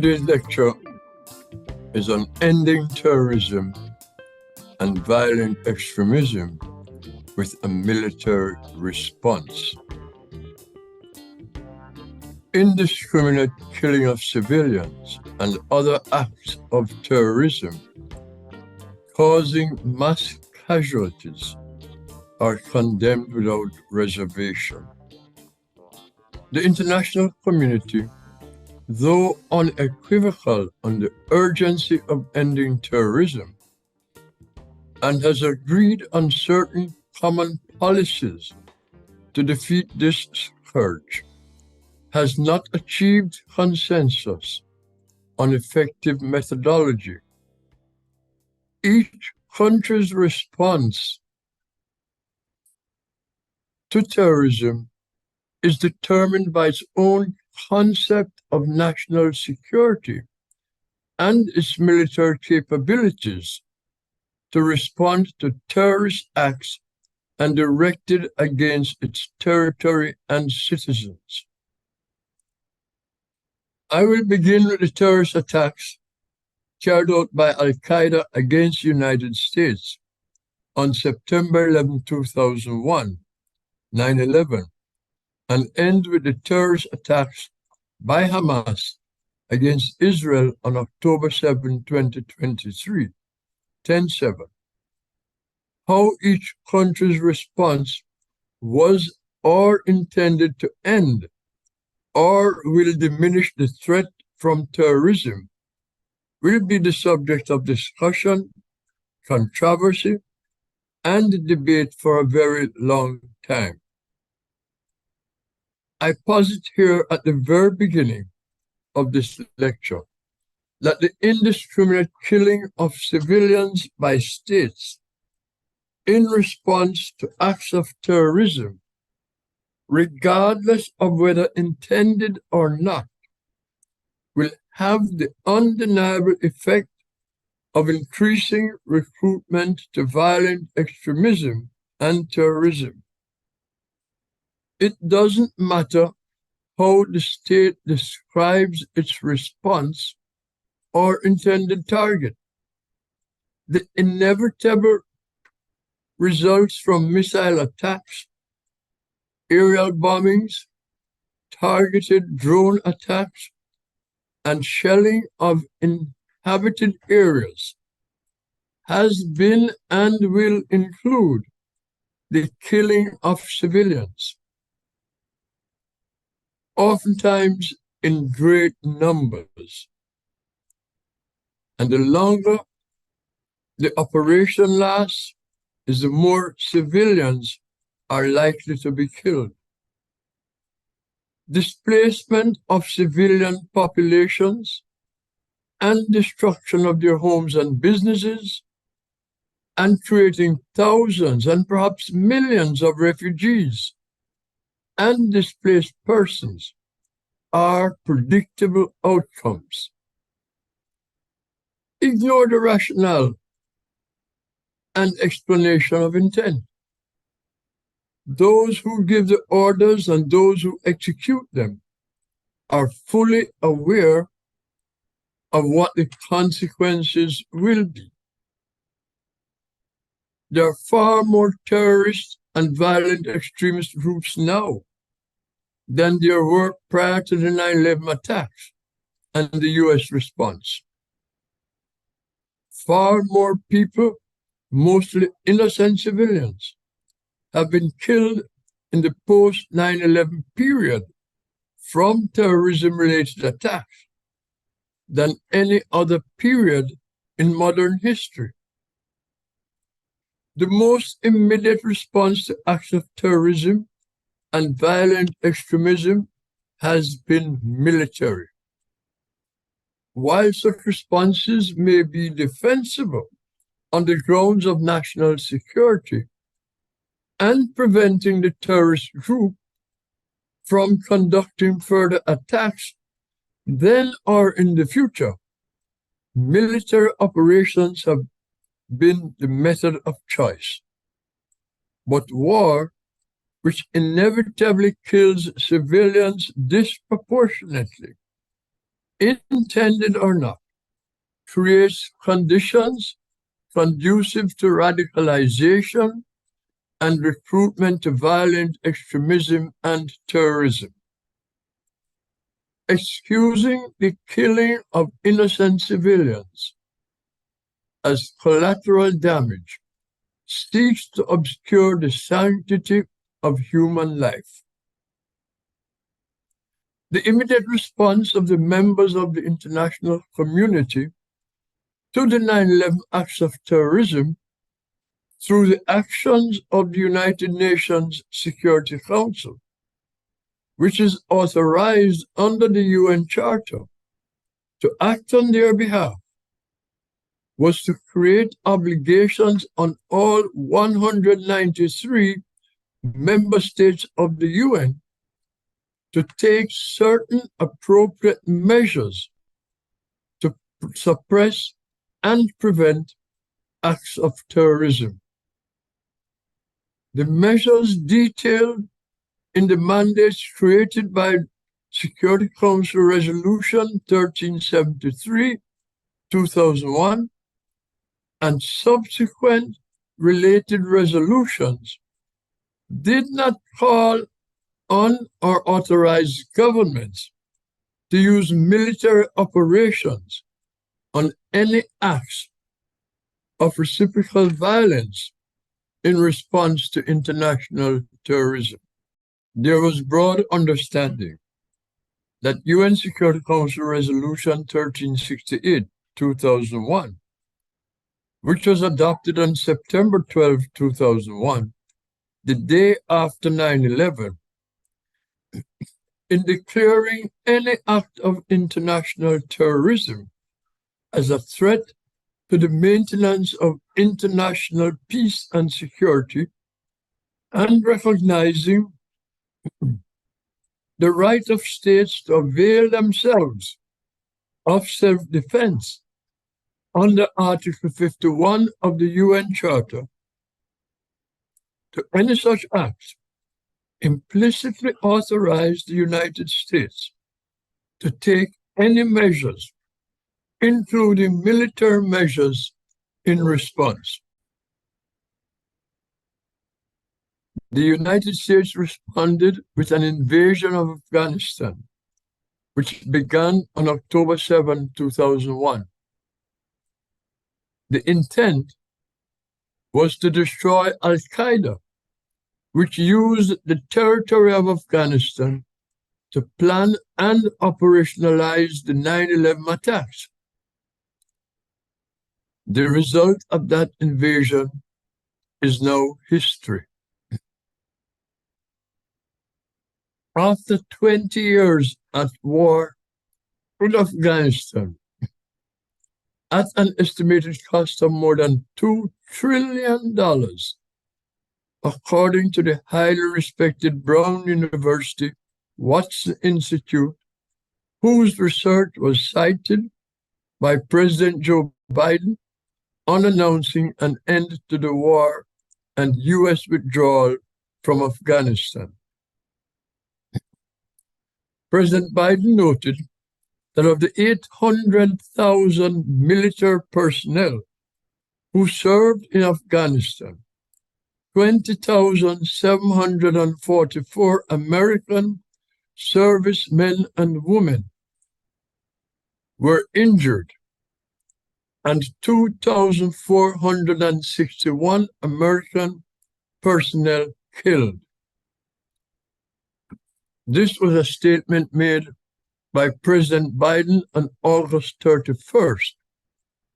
Today's lecture is on ending terrorism and violent extremism with a military response. Indiscriminate killing of civilians and other acts of terrorism causing mass casualties are condemned without reservation. The international community, though unequivocal on the urgency of ending terrorism, and has agreed on certain common policies to defeat this scourge, has not achieved consensus on effective methodology. Each country's response to terrorism is determined by its own concept of national security and its military capabilities to respond to terrorist acts and directed against its territory and citizens. I will begin with the terrorist attacks carried out by Al-Qaeda against the United States on September 11, 2001, 9/11, and end with the terrorist attacks by Hamas against Israel on October 7, 2023, 10/7. How each country's response was or intended to end or will diminish the threat from terrorism will be the subject of discussion, controversy, and debate for a very long time. I posit here at the very beginning of this lecture that the indiscriminate killing of civilians by states in response to acts of terrorism, regardless of whether intended or not, will have the undeniable effect of increasing recruitment to violent extremism and terrorism. It doesn't matter how the state describes its response or intended target. The inevitable results from missile attacks, aerial bombings, targeted drone attacks, and shelling of inhabited areas has been and will include the killing of civilians, oftentimes in great numbers. And the longer the operation lasts, the more civilians are likely to be killed. Displacement of civilian populations and destruction of their homes and businesses, and creating thousands and perhaps millions of refugees and displaced persons are predictable outcomes. Ignore the rationale and explanation of intent. Those who give the orders and those who execute them are fully aware of what the consequences will be. There are far more terrorist and violent extremist groups now than there were prior to the 9/11 attacks and the US response. Far more people, mostly innocent civilians, have been killed in the post-9/11 period from terrorism-related attacks than any other period in modern history. The most immediate response to acts of terrorism and violent extremism has been military. While such responses may be defensible on the grounds of national security and preventing the terrorist group from conducting further attacks, then or in the future, military operations have been the method of choice. But war, which inevitably kills civilians disproportionately, intended or not, creates conditions conducive to radicalization and recruitment to violent extremism and terrorism. Excusing the killing of innocent civilians as collateral damage seeks to obscure the sanctity of human life. The immediate response of the members of the international community to the 9/11 acts of terrorism through the actions of the United Nations Security Council, which is authorized under the UN Charter to act on their behalf, was to create obligations on all 193 member states of the UN to take certain appropriate measures to suppress and prevent acts of terrorism. The measures detailed in the mandates created by Security Council Resolution 1373, 2001, and subsequent related resolutions did not call on or authorize governments to use military operations on any acts of reciprocal violence in response to international terrorism. There was broad understanding that UN Security Council Resolution 1368, 2001, which was adopted on September 12, 2001, the day after 9/11, in declaring any act of international terrorism as a threat to the maintenance of international peace and security, and recognizing the right of states to avail themselves of self-defense under Article 51 of the UN Charter. To any such acts implicitly authorize the United States to take any measures, including military measures, in response. The United States responded with an invasion of Afghanistan, which began on October 7, 2001. The intent was to destroy Al-Qaeda, which used the territory of Afghanistan to plan and operationalize the 9/11 attacks. The result of that invasion is now history. After 20 years at war in Afghanistan, at an estimated cost of more than $2 trillion, according to the highly respected Brown University Watson Institute, whose research was cited by President Joe Biden on announcing an end to the war and U.S. withdrawal from Afghanistan. President Biden noted that of the 800,000 military personnel who served in Afghanistan, 20,744 American servicemen and women were injured and 2,461 American personnel killed. This was a statement made by President Biden on August 31st,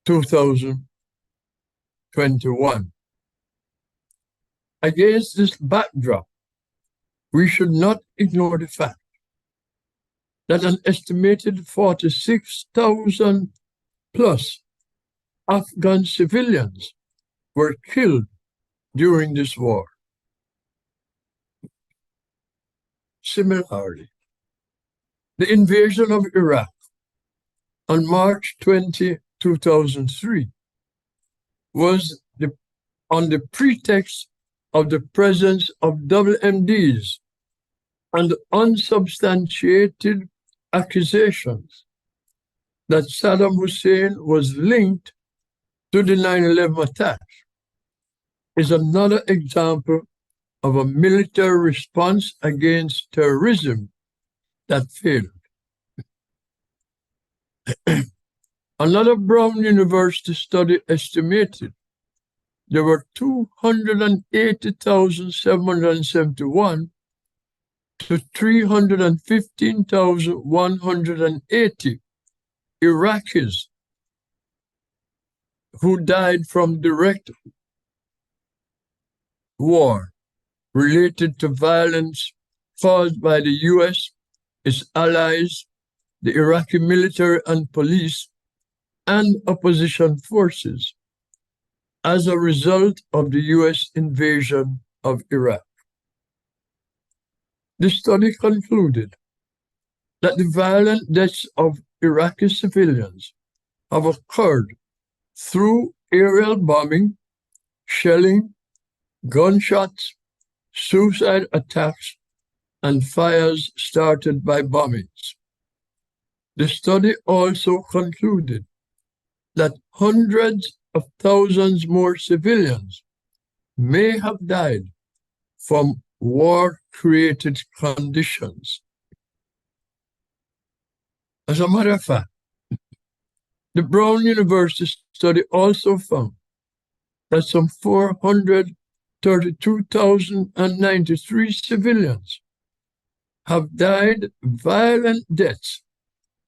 2021. Against this backdrop, we should not ignore the fact that an estimated 46,000 plus Afghan civilians were killed during this war. Similarly, the invasion of Iraq on March 20, 2003 was on the pretext of the presence of WMDs and unsubstantiated accusations that Saddam Hussein was linked to the 9/11 attacks is another example of a military response against terrorism that failed. Another Brown University study estimated there were 280,771 to 315,180 Iraqis who died from direct war related to violence caused by the U.S., its allies, the Iraqi military and police, and opposition forces as a result of the U.S. invasion of Iraq. The study concluded that the violent deaths of Iraqi civilians have occurred through aerial bombing, shelling, gunshots, suicide attacks, and fires started by bombings. The study also concluded that hundreds of thousands more civilians may have died from war-created conditions. As a matter of fact, the Brown University study also found that some 432,093 civilians have died violent deaths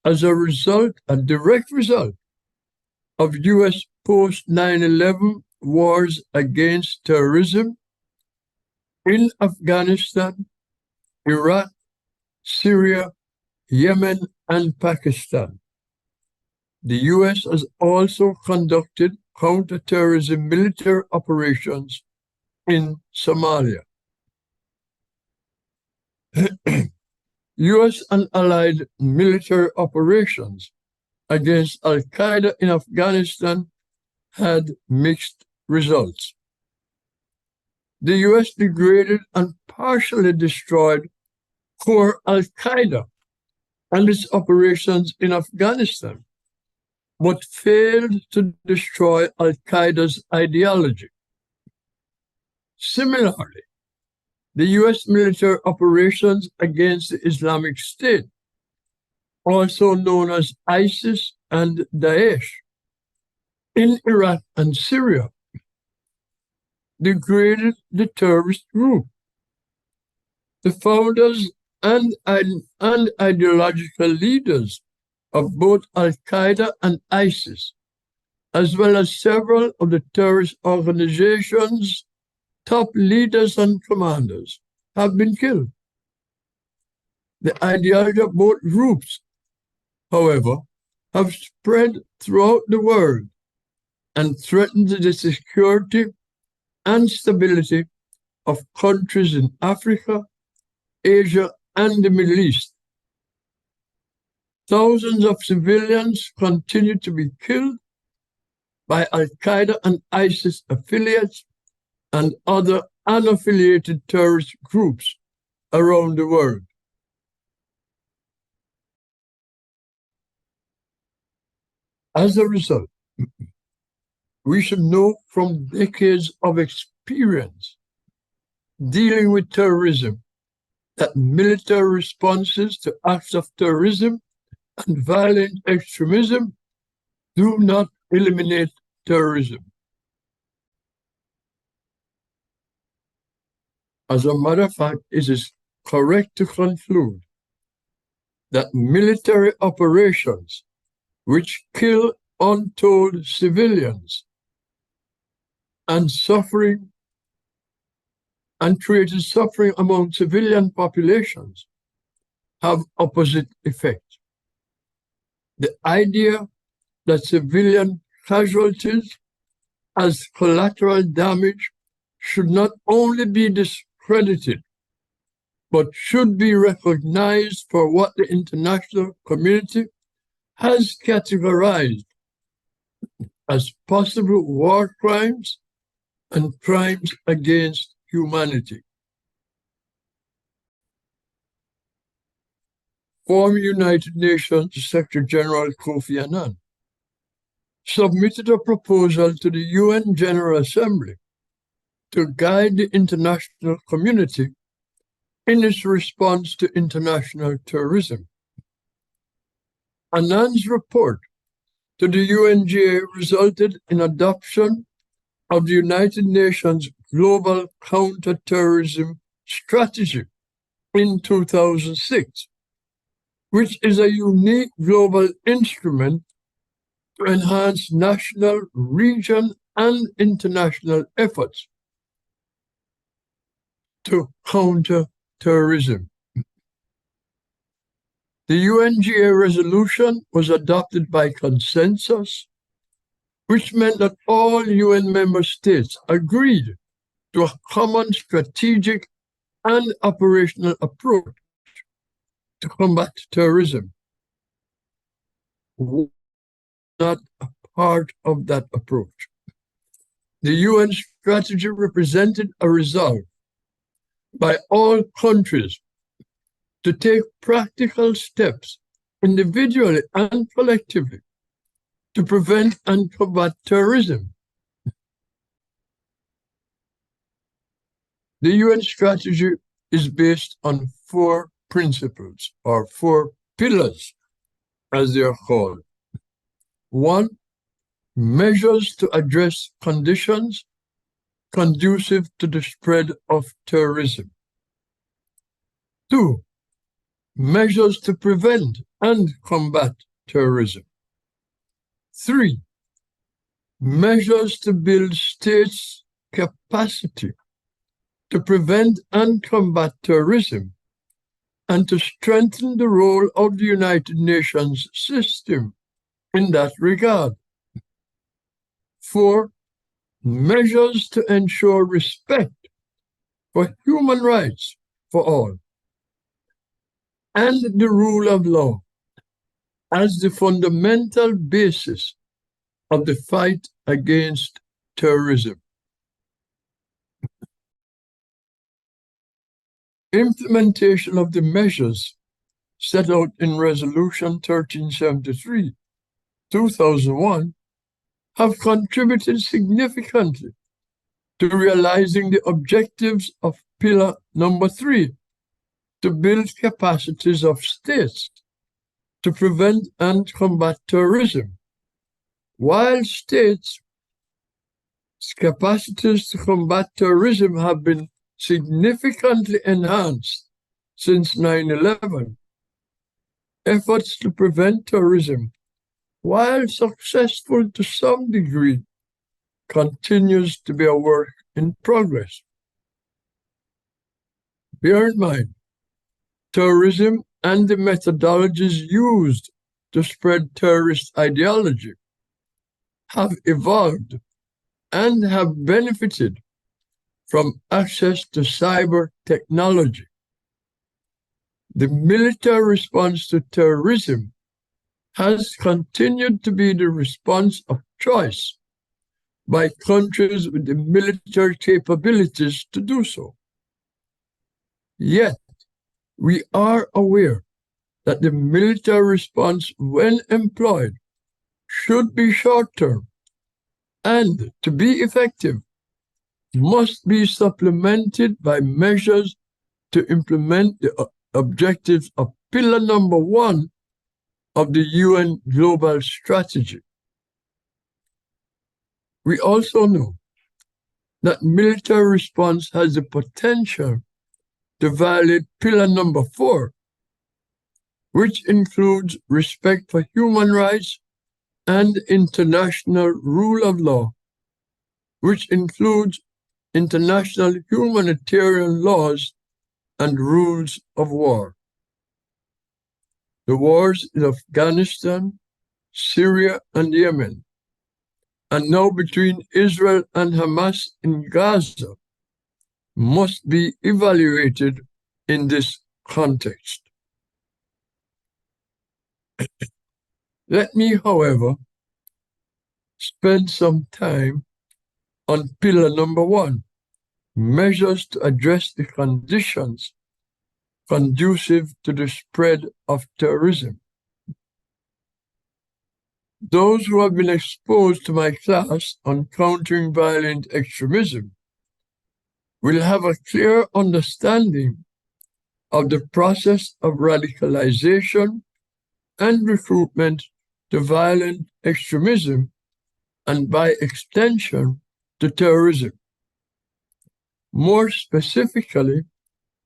as a direct result of U.S. post-9/11 wars against terrorism in Afghanistan, Iraq, Syria, Yemen, and Pakistan. The U.S. has also conducted counterterrorism military operations in Somalia. U.S. and allied military operations against al-Qaeda in Afghanistan had mixed results. The U.S. degraded and partially destroyed core al-Qaeda and its operations in Afghanistan, but failed to destroy al-Qaeda's ideology. Similarly, the U.S. military operations against the Islamic State, also known as ISIS and Daesh, in Iraq and Syria, degraded the terrorist group. The founders and ideological leaders of both al-Qaeda and ISIS, as well as several of the terrorist organizations' top leaders and commanders, have been killed. The ideology of both groups, however, have spread throughout the world and threatened the security and stability of countries in Africa, Asia, and the Middle East. Thousands of civilians continue to be killed by al-Qaeda and ISIS affiliates and other unaffiliated terrorist groups around the world. As a result, we should know from decades of experience dealing with terrorism that military responses to acts of terrorism and violent extremism do not eliminate terrorism. As a matter of fact, it is correct to conclude that military operations which kill untold civilians and suffering and created suffering among civilian populations have opposite effects. The idea that civilian casualties as collateral damage should not only be discredited, but should be recognized for what the international community has categorized as possible war crimes and crimes against humanity. former United Nations Secretary General Kofi Annan submitted a proposal to the UN General Assembly to guide the international community in its response to international terrorism. Annan's report to the UNGA resulted in adoption of the United Nations Global Counterterrorism Strategy in 2006, which is a unique global instrument to enhance national, regional, and international efforts to counter terrorism. The UNGA resolution was adopted by consensus, which meant that all UN member states agreed to a common strategic and operational approach to combat terrorism. We are not a part of that approach. The UN strategy represented a resolve by all countries to take practical steps individually and collectively to prevent and combat terrorism. The UN strategy is based on 4 principles, or 4 pillars, as they are called. 1, measures to address conditions conducive to the spread of terrorism. 2, measures to prevent and combat terrorism. 3, measures to build states' capacity to prevent and combat terrorism and to strengthen the role of the United Nations system in that regard. 4, measures to ensure respect for human rights for all and the rule of law as the fundamental basis of the fight against terrorism. Implementation of the measures set out in Resolution 1373, 2001, have contributed significantly to realizing the objectives of Pillar number 3, to build capacities of states to prevent and combat terrorism. While states' capacities to combat terrorism have been significantly enhanced since 9/11, efforts to prevent terrorism, while successful to some degree, continues to be a work in progress. Bear in mind, terrorism and the methodologies used to spread terrorist ideology have evolved and have benefited from access to cyber technology. The military response to terrorism has continued to be the response of choice by countries with the military capabilities to do so. Yet, we are aware that the military response, when employed, should be short-term and, to be effective, must be supplemented by measures to implement the objectives of Pillar number 1 of the UN Global Strategy. We also know that military response has the potential to violate Pillar number 4, which includes respect for human rights and international rule of law, which includes international humanitarian laws and rules of war. The wars in Afghanistan, Syria, and Yemen, and now between Israel and Hamas in Gaza, must be evaluated in this context. Let me, however, spend some time on Pillar number 1, measures to address the conditions conducive to the spread of terrorism. Those who have been exposed to my class on countering violent extremism will have a clear understanding of the process of radicalization and recruitment to violent extremism, and by extension to terrorism. More specifically,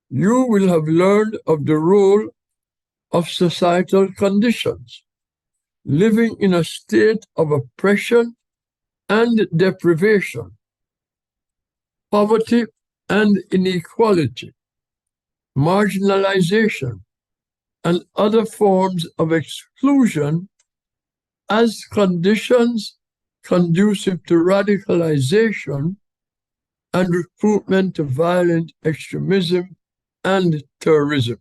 you will have learned of the role of societal conditions, living in a state of oppression and deprivation, poverty and inequality, marginalization, and other forms of exclusion as conditions conducive to radicalization and recruitment to violent extremism and terrorism.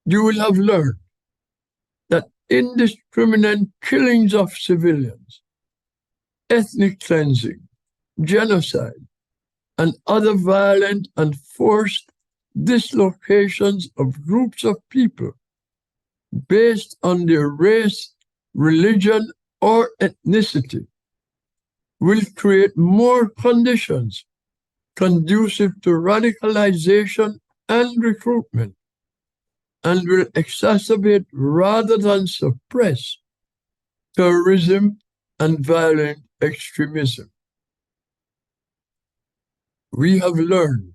You will have learned that indiscriminate killings of civilians, ethnic cleansing, genocide, and other violent and forced dislocations of groups of people based on their race, religion, or ethnicity will create more conditions conducive to radicalization and recruitment, and will exacerbate rather than suppress terrorism and violent extremism. We have learned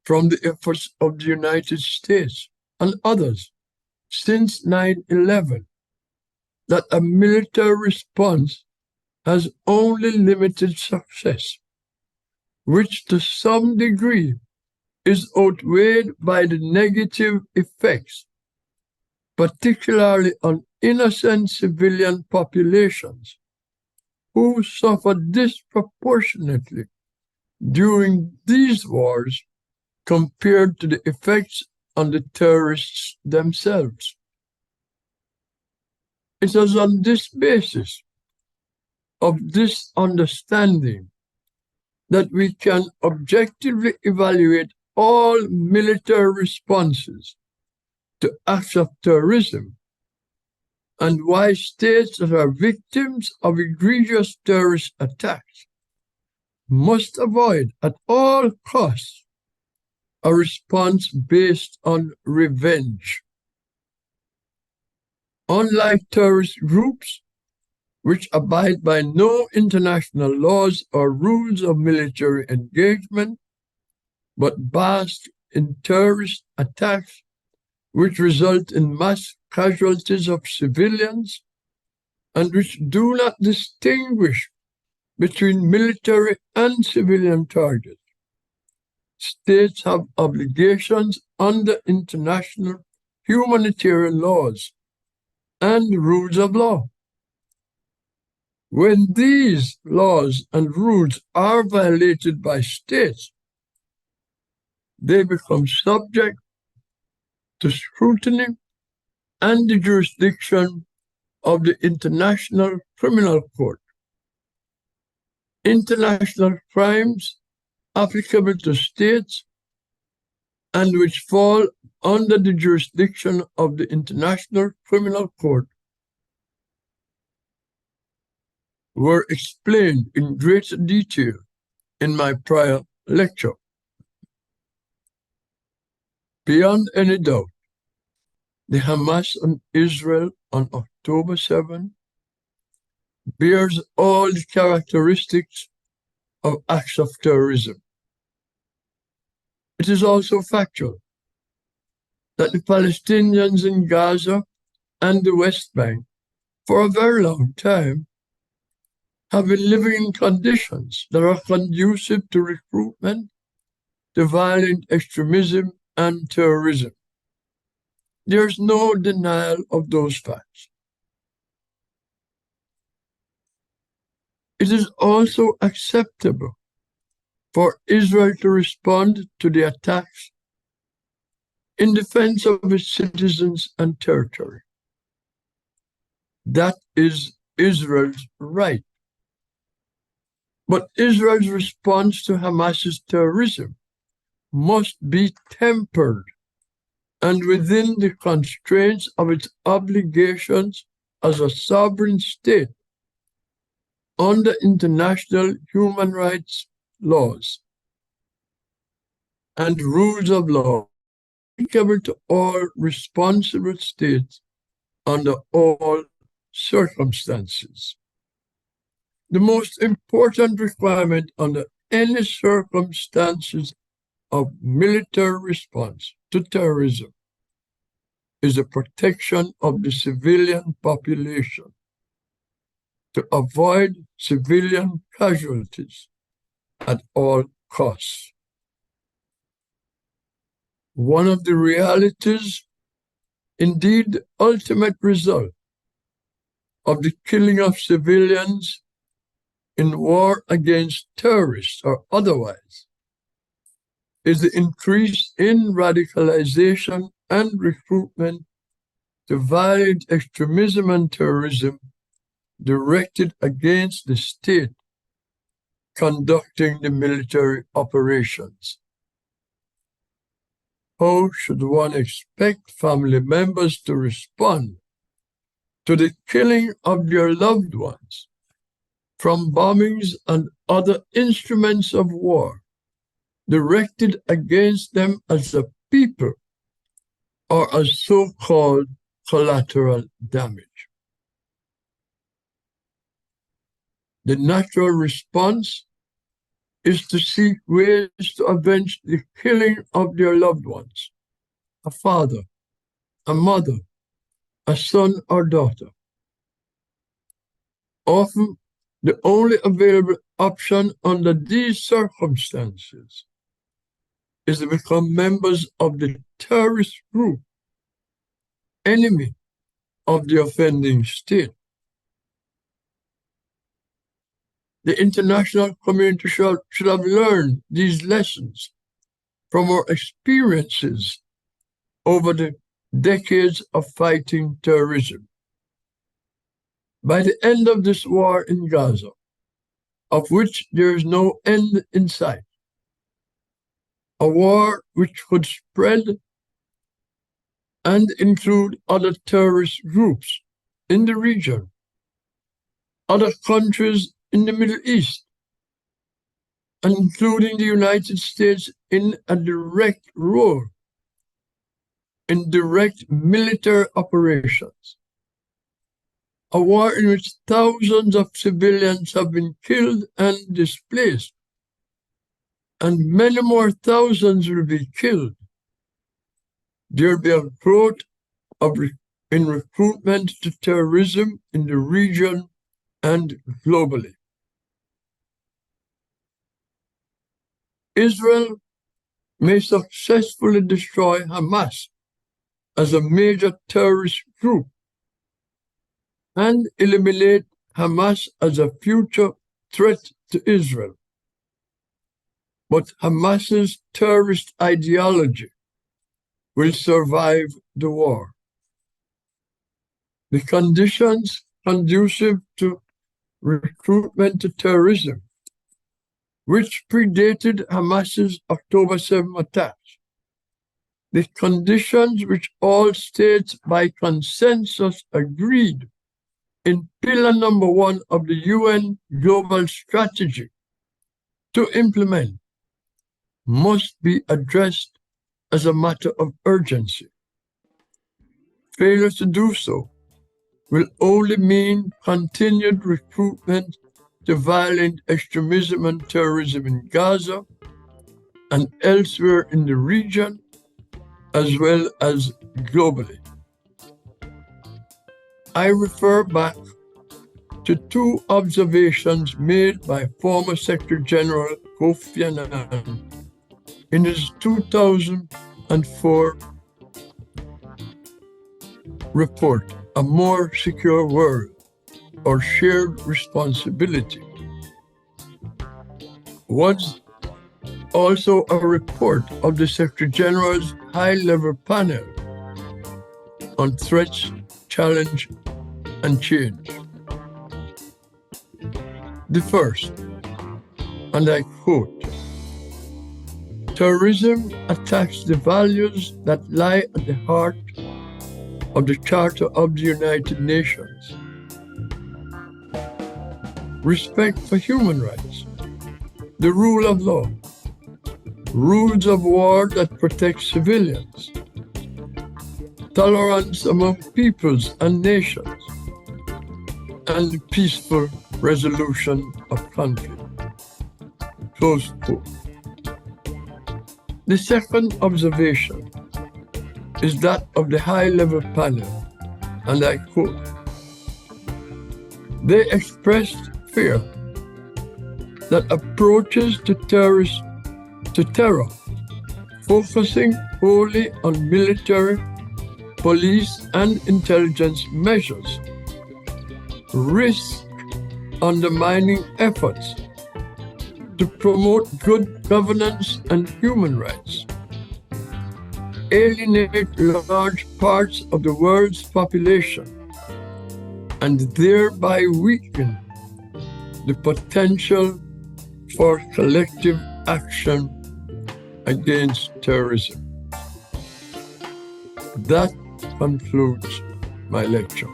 from the efforts of the United States and others since 9/11 that a military response has only limited success, which to some degree is outweighed by the negative effects, particularly on innocent civilian populations who suffer disproportionately during these wars compared to the effects on the terrorists themselves. It is on this basis of this understanding that we can objectively evaluate all military responses to acts of terrorism, and why states that are victims of egregious terrorist attacks must avoid at all costs a response based on revenge. Unlike terrorist groups, which abide by no international laws or rules of military engagement, but bask in terrorist attacks which result in mass casualties of civilians and which do not distinguish between military and civilian targets. States have obligations under international humanitarian laws and rules of law. When these laws and rules are violated by states, they become subject to scrutiny and the jurisdiction of the International Criminal Court. International crimes applicable to states and which fall under the jurisdiction of the International Criminal Court were explained in greater detail in my prior lecture. Beyond any doubt, the Hamas on Israel on October 7 bears all the characteristics of acts of terrorism. It is also factual that the Palestinians in Gaza and the West Bank for a very long time have been living in conditions that are conducive to recruitment, to violent extremism, and terrorism. There is no denial of those facts. It is also acceptable for Israel to respond to the attacks in defense of its citizens and territory. That is Israel's right. But Israel's response to Hamas's terrorism must be tempered and within the constraints of its obligations as a sovereign state under international human rights laws and rules of law applicable to all responsible states under all circumstances. The most important requirement under any circumstances of military response to terrorism is the protection of the civilian population to avoid civilian casualties at all costs. One of the realities, indeed the ultimate result of the killing of civilians in war against terrorists or otherwise, is the increase in radicalization and recruitment to violent extremism and terrorism directed against the state conducting the military operations. How should one expect family members to respond to the killing of their loved ones from bombings and other instruments of war directed against them as a people or as so-called collateral damage? The natural response is to seek ways to avenge the killing of their loved ones, a father, a mother, a son or daughter. Often, the only available option under these circumstances is to become members of the terrorist group, enemy of the offending state. The international community should have learned these lessons from our experiences over the decades of fighting terrorism. By the end of this war in Gaza, of which there is no end in sight, a war which could spread and include other terrorist groups in the region, other countries in the Middle East, and including the United States in a direct role in direct military operations. A war in which thousands of civilians have been killed and displaced, and many more thousands will be killed. There will be a growth in recruitment to terrorism in the region and globally. Israel may successfully destroy Hamas as a major terrorist group and eliminate Hamas as a future threat to Israel. But Hamas's terrorist ideology will survive the war. The conditions conducive to recruitment to terrorism, which predated Hamas's October 7 attacks, the conditions which all states by consensus agreed in pillar number 1 of the UN Global Strategy to implement, must be addressed as a matter of urgency. Failure to do so will only mean continued recruitment to violent extremism and terrorism in Gaza and elsewhere in the region, as well as globally. I refer back to 2 observations made by former Secretary General Kofi Annan in his 2004 report, A More Secure World, or Shared Responsibility. Was also a report of the Secretary General's high-level panel on threats, challenge, and change. The first, and I quote, Terrorism attacks the values that lie at the heart of the Charter of the United Nations. Respect for human rights, the rule of law, rules of war that protect civilians, tolerance among peoples and nations, and the peaceful resolution of conflict. Close quote. The second observation is that of the high-level panel, and I quote, "They expressed fear that approaches to terror, focusing wholly on military, police, and intelligence measures, risk undermining efforts to promote good governance and human rights, alienate large parts of the world's population, and thereby weaken the potential for collective action against terrorism." That concludes my lecture.